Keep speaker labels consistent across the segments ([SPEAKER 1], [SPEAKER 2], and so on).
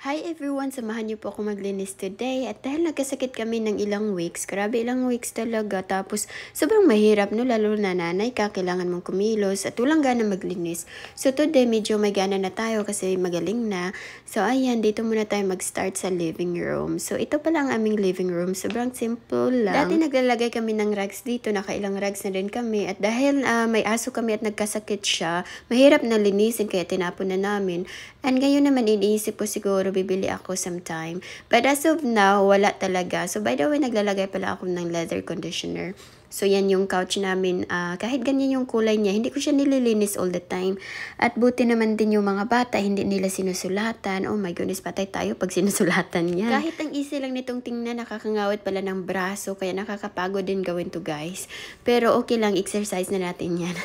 [SPEAKER 1] Hi everyone! Samahan niyo po ako maglinis today at dahil nagkasakit kami ng ilang weeks, grabe ilang weeks talaga, tapos sobrang mahirap no, lalo na nanay ka, kailangan mong kumilos at walang gana maglinis. So today medyo may gana na tayo kasi magaling na. So ayan, dito muna tayo mag-start sa living room. So ito pala ang aming living room, sobrang simple lang. Dati naglalagay kami ng rugs dito, nakailang rugs na din kami at dahil may aso kami at nagkasakit siya, mahirap na linisin kaya tinapon na namin. And ngayon naman iniisip ko siguro bibili ako sometime. But as of now, wala talaga. So by the way, naglalagay pala ako ng leather conditioner. So yan yung couch namin. Kahit ganyan yung kulay niya, hindi ko siya nililinis all the time. At buti naman din yung mga bata, hindi nila sinusulatan. Oh my goodness, patay tayo pag sinusulatan niya. Kahit ang easy lang nitong tingnan, nakakangawit pala ng braso. Kaya nakakapagod din gawin to guys. Pero okay lang, exercise na natin yan.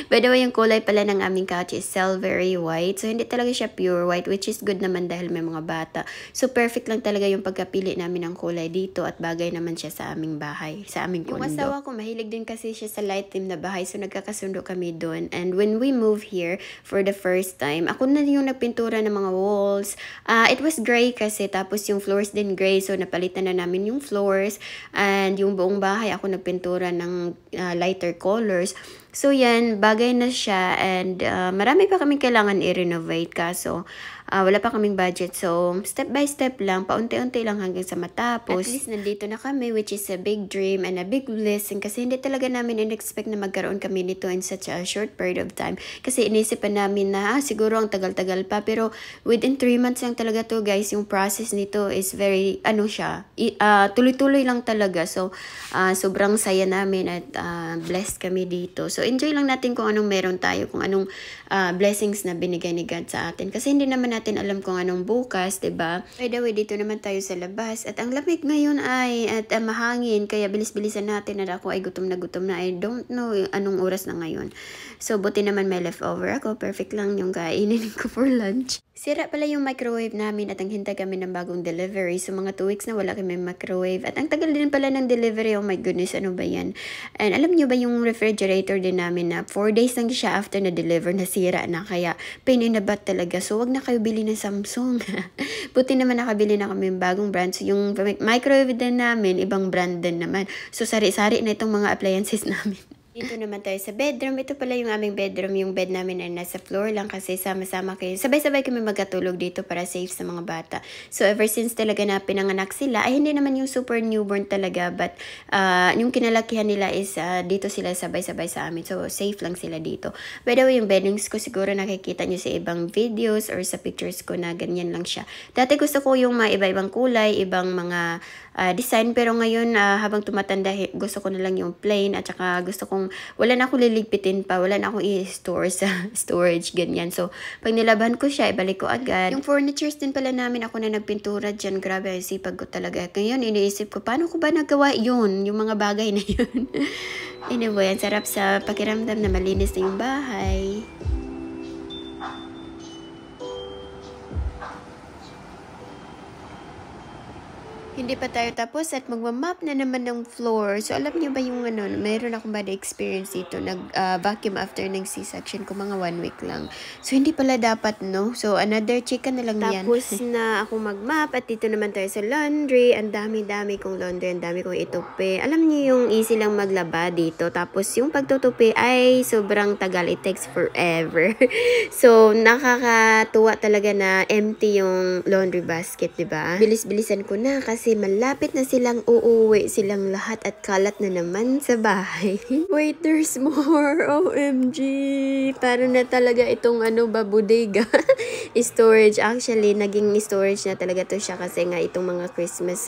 [SPEAKER 1] By the way, yung kulay pala ng aming couch is silvery white. So hindi talaga siya pure white, which is good naman dahil may mga bata. So perfect lang talaga yung pagkapili namin ng kulay dito at bagay naman siya sa aming bahay, sa aming kondo. Yung asawa ko, mahilig din kasi siya sa light theme na bahay, so nagkakasundo kami doon. And when we moved here for the first time, ako na yung nagpintura ng mga walls. It was gray kasi, tapos yung floors din gray, so napalitan na namin yung floors. And yung buong bahay, ako nagpintura ng lighter colors. So yan, bagay na siya and marami pa kaming kailangan i-renovate kaso wala pa kaming budget. So step by step lang, paunti-unti lang hanggang sa matapos. At least nandito na kami, which is a big dream and a big blessing kasi hindi talaga namin in-expect na magkaroon kami nito in such a short period of time. Kasi inisipan namin na siguro ang tagal-tagal pa, pero within 3 months lang talaga to guys. Yung process nito is very, tuloy-tuloy lang talaga. So sobrang saya namin at blessed kami dito. So enjoy lang natin kung anong meron tayo, kung anong blessings na binigay ni God sa atin. Kasi hindi naman natin alam kung anong bukas, 'di ba? By the way, dito naman tayo sa labas at ang lamig ngayon ay mahangin, kaya bilis-bilisan natin at ako ay gutom na gutom na. I don't know anong oras na ngayon. So buti naman may leftover ako, perfect lang yung kainin ko for lunch. Sira pala yung microwave namin at ang hintay kami ng bagong delivery. So mga 2 weeks na wala kami microwave. At ang tagal din pala ng delivery. Oh my goodness, ano ba yan? And alam nyo ba yung refrigerator din namin na 4 days lang siya after na deliver, nasira na. Kaya pain in the butt talaga. So wag na kayo bili ng Samsung. Buti naman nakabili na kami ng bagong brand. So yung microwave din namin, ibang brand din naman. So sari-sari na itong mga appliances namin. Dito naman tayo sa bedroom. Ito pala yung aming bedroom. Yung bed namin ay nasa floor lang kasi sama-sama kayo. Sabay-sabay kami magkatulog dito para safe sa mga bata. So ever since talaga na pinanganak sila, ay hindi naman yung super newborn talaga, but yung kinalakihan nila is dito sila sabay-sabay sa amin. So safe lang sila dito. By the way, yung beddings ko siguro nakikita nyo sa ibang videos or sa pictures ko na ganyan lang siya. Dati gusto ko yung mga iba-ibang kulay, ibang mga design, pero ngayon habang tumatanda gusto ko na lang yung plain at saka gusto kong wala na akong liligpitin pa, wala na akong i-store sa storage, ganyan. So pag nilaban ko siya, ibalik ko agad. Yung furnitures din pala namin, ako na nagpintura dyan. Grabe, sipag ko talaga. Ngayon iniisip ko, paano ko ba nagawa yun, yung mga bagay na yun. Anyway, ang sarap sa pakiramdam na malinis na yung bahay. Hindi pa tayo tapos at magmamap na naman ng floor. So, alam niyo ba yung mayroon akong bad experience dito. Nag-vacuum after ng C-section ko, mga 1 week lang. So, hindi pala dapat, no? So, another chicken na lang yan. Tapos na ako mag-map at dito naman tayo sa laundry. Ang dami-dami kong laundry, ang dami kong itupi. Alam niyo yung easy lang maglaba dito. Tapos, yung pagtutupi ay sobrang tagal. It takes forever. So, nakakatuwa talaga na empty yung laundry basket, diba? Bilis-bilisan ko na kasi malapit na silang uuwi silang lahat at kalat na naman sa bahay. Wait, there's more. OMG. Para na talaga itong bodega. Storage. Actually, naging storage na talaga to siya kasi nga itong mga Christmas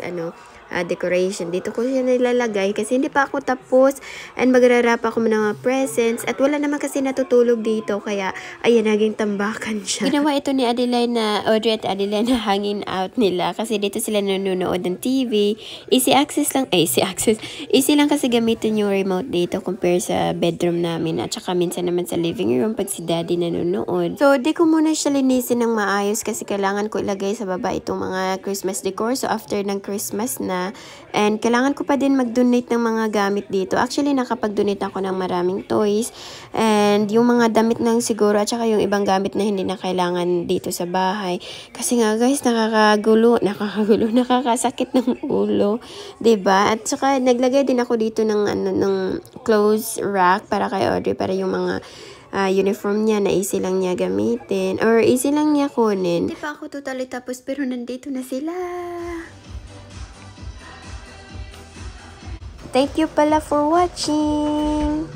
[SPEAKER 1] decoration. Dito ko siya nilalagay kasi hindi pa ako tapos and magrarap ako ng mga presents at wala naman kasi natutulog dito kaya ayan, naging tambakan siya. Ginawa ito ni Audrey at Adeline na hanging out nila kasi dito sila nanonood ng TV. Easy lang kasi gamitin yung remote dito compare sa bedroom namin at saka minsan naman sa living room pag si daddy nanonood. So di ko muna siya linisin ng maayos kasi kailangan ko ilagay sa baba itong mga Christmas decor. So after ng Christmas na na. And kailangan ko pa din mag-donate ng mga gamit dito. Actually, nakapag-donate ako ng maraming toys. And yung mga damit lang siguro at saka yung ibang gamit na hindi na kailangan dito sa bahay. Kasi nga guys, nakakasakit ng ulo. 'Di ba? At saka naglagay din ako dito ng ng clothes rack para kay Audrey, para yung mga uniform niya na easy lang niya gamitin or easy lang niya kunin. Hindi pa ako totally tapos pero nandito na sila. Thank you pala for watching.